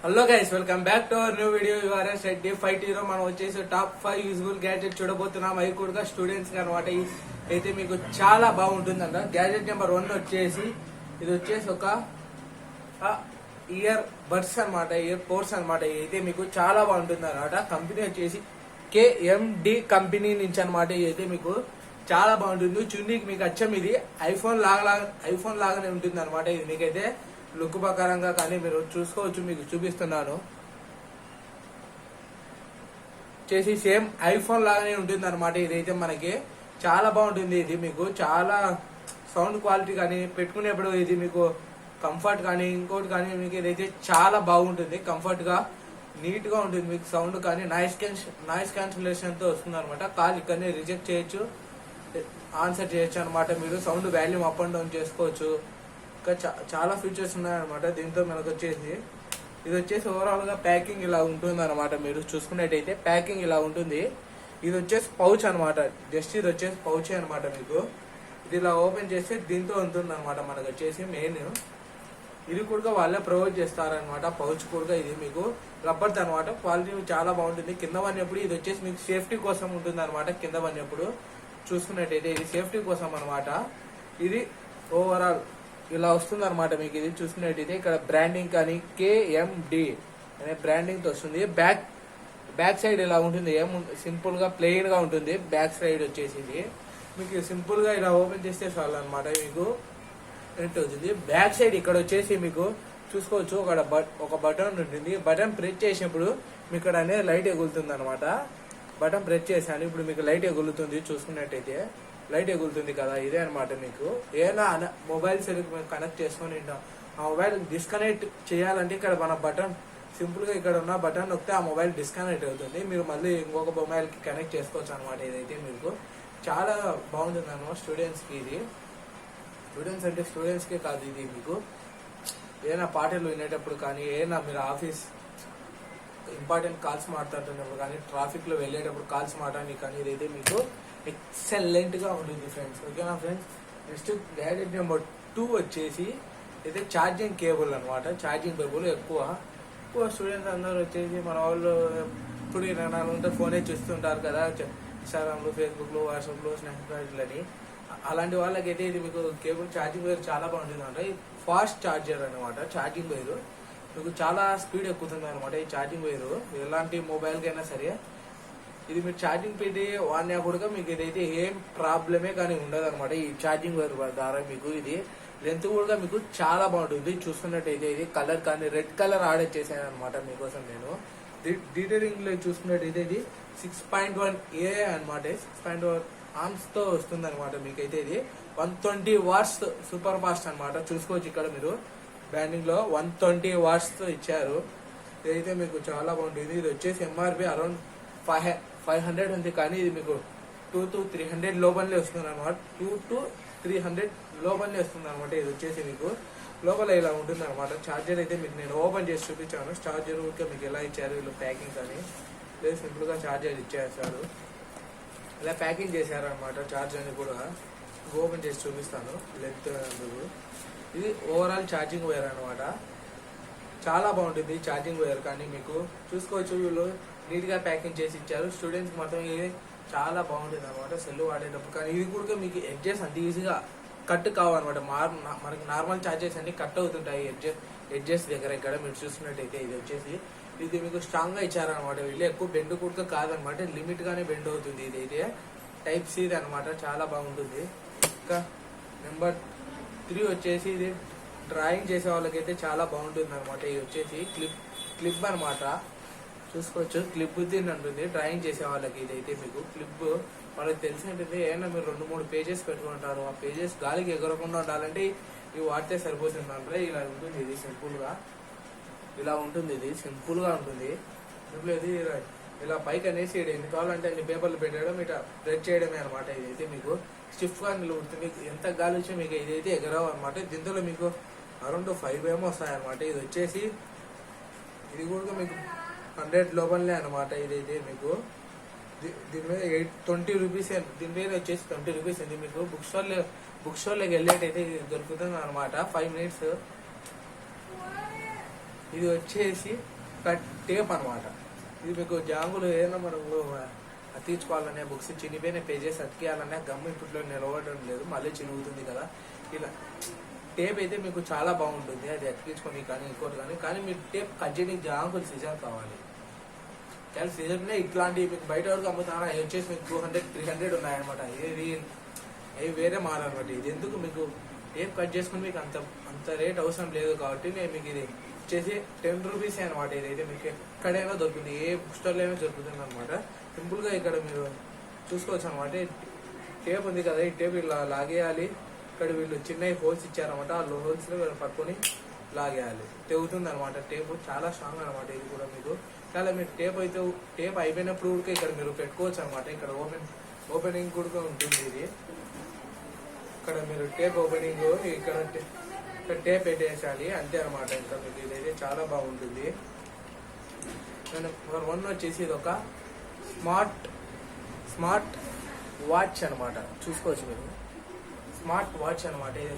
Hello guys, welcome back to our new video. URS Reddy 50 మనం వచ్చేసి top 5 useful gadget చూడబోతున్నాం. అవి కూడా స్టూడెంట్స్ అనమాట. అయితే మీకు చాలా బాగుంటుందంట. గ్యాడ్జెట్ నెంబర్ 1 వచ్చేసి ఇది వచ్చేసి ఒక ఇయర్ బడ్స్ అనమాట, ఇయర్ పోర్స్ అనమాట. అయితే మీకు చాలా బాగుంటుంది అనమాట. కంపెనీ వచ్చేసి KMD కంపెనీ నుంచి అనమాట. అయితే మీకు చాలా బాగుంటుంది. చున్నీకి మీకు అచ్చం ఇది ఐఫోన్ లాగానే ఉంటుంది అనమాట. ఇది మీకైతే లుక్ ప్రకారంగా కానీ మీరు చూసుకోవచ్చు, మీకు చూపిస్తున్నాను. చేసి సేమ్ ఐఫోన్ లాగానే ఉంటుంది అనమాట. ఇదైతే మనకి చాలా బాగుంటుంది. ఇది మీకు చాలా సౌండ్ క్వాలిటీ కానీ పెట్టుకునేప్పుడు ఇది మీకు కంఫర్ట్ కానీ ఇంకోటి కానీ మీకు ఇదైతే చాలా బాగుంటుంది. కంఫర్ట్ గా నీట్ గా ఉంటుంది. మీకు సౌండ్ కానీ నాయిస్ క్యాన్సిలేషన్ తో వస్తుంది అనమాట. కాల్ ఇక్కడనే రిజెక్ట్ చేయొచ్చు, ఆన్సర్ చేయొచ్చు అనమాట. మీరు sound volume up and down చేసుకోవచ్చు. ఇంకా చాలా ఫీచర్స్ ఉన్నాయన్నమాట దీంతో. మనకు వచ్చేసి ఇది వచ్చేసి ఓవరాల్ గా ప్యాకింగ్ ఇలా ఉంటుంది అనమాట. మీరు చూసుకున్నట్టయితే ప్యాకింగ్ ఇలా ఉంటుంది. ఇది వచ్చేసి పౌచ్ అనమాట. జస్ట్ ఇది వచ్చేసి పౌచ్ అనమాట. మీకు ఇది ఇలా ఓపెన్ చేస్తే దీంతో ఉంటుంది అనమాట. మనకు వచ్చేసి మెయిన్ ఇది కూడా వాళ్ళే ప్రొవైడ్ చేస్తారనమాట. పౌచ్ కూడా ఇది మీకు రబ్బర్ అనమాట. క్వాలిటీ చాలా బాగుంటుంది. కింద పడినప్పుడు ఇది వచ్చేసి మీకు సేఫ్టీ కోసం ఉంటుంది అనమాట. కింద పడినప్పుడు చూసుకున్నట్టయితే ఇది సేఫ్టీ కోసం అనమాట. ఇది ఓవరాల్ ఇలా వస్తుంది అనమాట. మీకు ఇది చూసుకున్నట్టయితే ఇక్కడ బ్రాండింగ్ కానీ KMD అనే బ్రాండింగ్ తో వస్తుంది. బ్యాక్ సైడ్ ఇలా ఉంటుంది. సింపుల్ గా ప్లెయిన్ గా ఉంటుంది. బ్యాక్ సైడ్ వచ్చేసి మీకు సింపుల్ గా ఇలా ఓపెన్ చేస్తే చాలు అనమాట. మీకు కనెక్ట్ అవుతుంది. బ్యాక్ సైడ్ ఇక్కడ వచ్చేసి మీకు చూసుకోవచ్చు ఒక బటన్ ఉంటుంది. బటన్ ప్రెస్ చేసినప్పుడు మీకు ఇక్కడ అనేది లైట్ ఎగులుతుంది అనమాట. బటన్ ప్రెస్ చేశాను, ఇప్పుడు మీకు లైట్ ఎగులుతుంది. చూసుకున్నట్టయితే లైట్ ఎగులుతుంది కదా, ఇదే అనమాట. మీకు ఏదైనా మొబైల్ సెల్ కనెక్ట్ చేసుకొని ఆ మొబైల్ డిస్కనెక్ట్ చేయాలంటే ఇక్కడ మన బటన్ సింపుల్ గా ఇక్కడ ఉన్న బటన్ నొక్కితే ఆ మొబైల్ డిస్కనెక్ట్ అవుతుంది. మీరు మళ్ళీ ఇంకొక మొబైల్ కి కనెక్ట్ చేసుకోవచ్చు అనమాట. ఇదైతే మీకు చాలా బాగుంటుంది అనమాట స్టూడెంట్స్ కి. ఇది స్టూడెంట్స్ అంటే స్టూడెంట్స్ కే కాదు, ఇది మీకు ఏదైనా పాటలు వినేటప్పుడు కానీ, ఏదైనా మీరు ఆఫీస్ ఇంపార్టెంట్ కాల్స్ మాట్లాడుతున్నప్పుడు కానీ, ట్రాఫిక్ లో వెళ్ళేటప్పుడు కాల్స్ మాట్లాడి కానీ ఇదైతే మీకు ఎక్సలెంట్ గా ఉంటుంది ఫ్రెండ్స్. ఓకేనా ఫ్రెండ్స్. నెక్స్ట్ గ్యాడ్జెట్ నెంబర్ 2 వచ్చేసి ఇది ఛార్జింగ్ కేబుల్ అనమాట. ఛార్జింగ్ కేబుల్ ఎక్కువ స్టూడెంట్స్ అందరూ వచ్చేసి మన వాళ్ళు ఇప్పుడు 24 గంటలు ఫోనే చూస్తుంటారు కదా, ఇన్స్టాగ్రామ్లో, ఫేస్బుక్లో, వాట్సాప్లో, స్నాప్చాట్లని. అలాంటి వాళ్ళకైతే ఇది మీకు కేబుల్ ఛార్జింగ్ వైర్ చాలా బాగుంటుంది అనమాట. ఫాస్ట్ ఛార్జర్ అనమాట. ఛార్జింగ్ వైర్ మీకు చాలా స్పీడ్ ఎక్కుతుంది అనమాట. ఈ ఛార్జింగ్ వైర్ ఎలాంటి మొబైల్ కైనా సరే ఇది మీరు ఛార్జింగ్ పెట్టి వాడినా కూడా మీకు ఇదైతే ఏం ప్రాబ్లమే కానీ ఉండదు అనమాట. ఈ ఛార్జింగ్ వైర్ ద్వారా మీకు ఇది లెంత్ కూడా మీకు చాలా బాగుంటుంది. చూసుకున్నట్టయితే ఇది కలర్ కానీ రెడ్ కలర్ ఆర్డర్ చేశాను అనమాట మీకోసం నేను. డీటెయిలింగ్ లో చూసుకున్నట్టయితే ఇది 6.1A అనమాట. 6.1 ఆర్మ్స్ తో వస్తుంది అనమాట. మీకైతే ఇది 120 వాట్స్ సూపర్ ఫాస్ట్ అనమాట. చూసుకోవచ్చు ఇక్కడ మీరు బ్యాండింగ్ లో 120 వాట్స్ తో ఇచ్చారు. ఇదైతే మీకు చాలా బాగుంటుంది. ఇది వచ్చేసి MRP అరౌండ్ 500 ఉంది, కానీ ఇది మీకు 2 to 300 లోపలనే వస్తుంది అనమాట. 2 to 300 లోపలనే వస్తుంది అనమాట. ఇది వచ్చేసి మీకు లోపల ఇలా ఉంటుంది అనమాట. ఛార్జర్ అయితే మీకు నేను ఓపెన్ చేసి చూపించాను. ఛార్జర్ ఊరికే మీకు ఎలా ఇచ్చారు వీళ్ళు ప్యాకింగ్ కానీ, లేదు సింపుల్ గా ఛార్జర్ ఇచ్చేసారు. ఇలా ప్యాకింగ్ చేశారనమాట. ఛార్జర్ని కూడా ఓపెన్ చేసి చూపిస్తాను లెంత్. ఇది ఓవరాల్ ఛార్జింగ్ వైర్ అనమాట. చాలా బాగుంటుంది ఛార్జింగ్ వైర్ కానీ మీకు చూసుకోవచ్చు. వీళ్ళు నీట్ గా ప్యాకింగ్ చేసి ఇచ్చారు. స్టూడెంట్స్ మాత్రం ఇది చాలా బాగుంటుంది అనమాట సెల్ వాడేటప్పుడు. కానీ ఇది కూడా మీకు ఎడ్జెస్ అంత ఈజీగా కట్ కావన్నమాట. మనకి నార్మల్ ఛార్జెస్ అన్ని కట్ అవుతుంటాయి ఎడ్జెస్ దగ్గర. ఇక్కడ మీరు చూసుకున్నట్టయితే ఇది వచ్చేసి ఇది మీకు స్ట్రాంగ్ గా ఇచ్చారనమాట. వీళ్ళు ఎక్కువ బెండ్ కూడా కాదనమాట, లిమిట్ గానే బెండ్ అవుతుంది. ఇదైతే టైప్ C అనమాట. చాలా బాగుంటుంది. ఇంకా నెంబర్ 3 వచ్చేసి ఇది డ్రాయింగ్ చేసే వాళ్ళకైతే చాలా బాగుంటుంది అనమాట. ఇది వచ్చేసి క్లిప్ అనమాట. చూసుకోవచ్చు క్లిప్ దీన్ని ఉంటుంది డ్రాయింగ్ చేసే వాళ్ళకి. ఇదైతే మీకు క్లిప్ వాళ్ళకి తెలిసి ఉంటుంది. ఏమైనా మీరు 2-3 పేజెస్ పెట్టుకుంటారు, ఆ పేజెస్ గాలికి ఎగరకుండా ఉండాలంటే ఇవి వాడితే సరిపోతుంది అంటే ఇలా ఉంటుంది. ఇది సింపుల్ గా ఇలా ఉంటుంది. ఇది సింపుల్ గా ఉంటుంది. ఇప్పుడు ఇది ఇలా పైకి అనేసి ఎన్ని కావాలంటే అన్ని పేపర్లు పెట్టడం, ఇట్లా ప్రెస్ చేయడమే అనమాట. ఇదైతే మీకు స్టిఫ్ గా నిలువుతుంది. ఎంత గాలి వచ్చి మీకు ఇదైతే ఎగరవు అనమాట. దీంతో మీకు అరౌండ్ 5 ఏమో వస్తాయి అనమాట. ఇది వచ్చేసి ఇది కూడా మీకు 100 లోపలనే అనమాట. ఇదైతే మీకు దీని మీద 20 రూపీస్, దీని మీద వచ్చేసి 20 రూపీస్ ఉంది. మీకు బుక్ స్టోర్ లోకి వెళ్ళేటైతే దొరుకుతుంది అనమాట. 5 minutes ఇది వచ్చేసి ఒక టేప్ అనమాట. ఇది మీకు జాంగులు ఏదైనా మనం అతికించుకోవాలనే, బుక్స్ చినిపోయిన పేజెస్ అతికేయాలనే గమ్ ఇప్పట్లో నిలవడం లేదు, మళ్ళీ చినుగుతుంది కదా. ఇలా టేప్ అయితే మీకు చాలా బాగుంటుంది, అది అతికించుకొని కానీ ఇంకోటి కానీ మీరు టేప్ కట్ చేయడానికి జాంగులు సీజర్ కావాలి. కానీ సీజర్నే ఇట్లాంటివి మీకు బయట వరకు అమ్ముతారా, అవి వచ్చేసి మీకు 200-300 ఉన్నాయన్నమాట. అవి వేరే మారనమాట. ఇది ఎందుకు మీకు టేప్ కట్ చేసుకుని మీకు అంత రేట్ అవసరం లేదు కాబట్టి నేను మీకు ఇది వచ్చేసి 10 రూపీసే అనమాట. ఇదైతే మీకు ఎక్కడైనా దొరుకుతుంది, ఏ బుక్ స్టోర్లో అయినా దొరుకుతుంది అనమాట. సింపుల్గా ఇక్కడ మీరు చూసుకోవచ్చు అనమాట. టేప్ ఉంది కదా, ఈ టేప్ ఇలా లాగేయాలి. ఇక్కడ వీళ్ళు చిన్న హోల్స్ ఇచ్చారనమాట, ఆ హోల్స్లో వీళ్ళు పట్టుకొని లాగేయాలి, తెగుతుంది అనమాట. టేప్ చాలా స్ట్రాంగ్ అనమాట. ఇది కూడా మీకు చాలా మీరు టేప్ అయిపోయినప్పుడు కూడా ఇక్కడ మీరు పెట్టుకోవచ్చు అనమాట. ఇక్కడ ఓపెనింగ్ కూడా ఉంటుంది. ఇది ఇక్కడ మీరు టేప్ ఓపెనింగ్ ఇక్కడ టేప్ పెట్టేసాలి అంతే అనమాట. ఇంకా మీకు ఇదైతే చాలా బాగుంటుంది. నెంబర్ 1 వచ్చేసి ఇది ఒక స్మార్ట్ వాచ్ అనమాట. చూసుకోవచ్చు మీరు, స్మార్ట్ వాచ్ అనమాట.